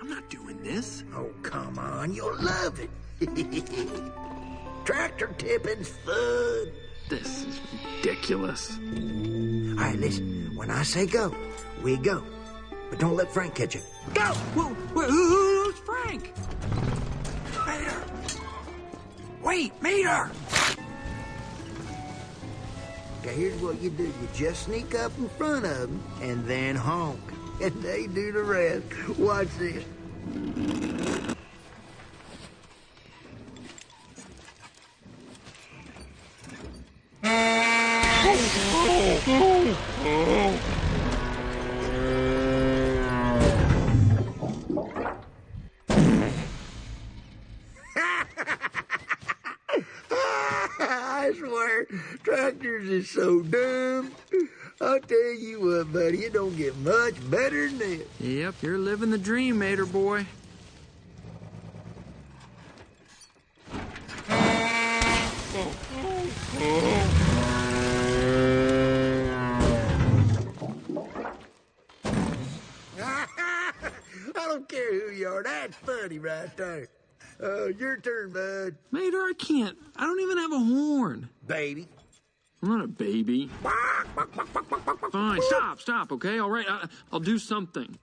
I'm not doing this. Oh, come on. You'll love it. Tractor tipping's fun. This is ridiculous. All right, listen. When I say go, we go. But don't let Frank catch it. Go! Who's Frank? Mater! Wait, Mater! Okay, here's what you do. You just sneak up in front of them and then honk. And they do the rest. Watch this. I swear, tractors is so dumb. I'll tell you what, buddy, it don't get much better than this. Yep, you're living the dream, Mater boy. I don't care who you are. That's funny right there. Your turn, bud. Mater, I can't. I don't even have a horn. Baby. I'm not a baby. Fine, stop, okay? All right, I'll do something.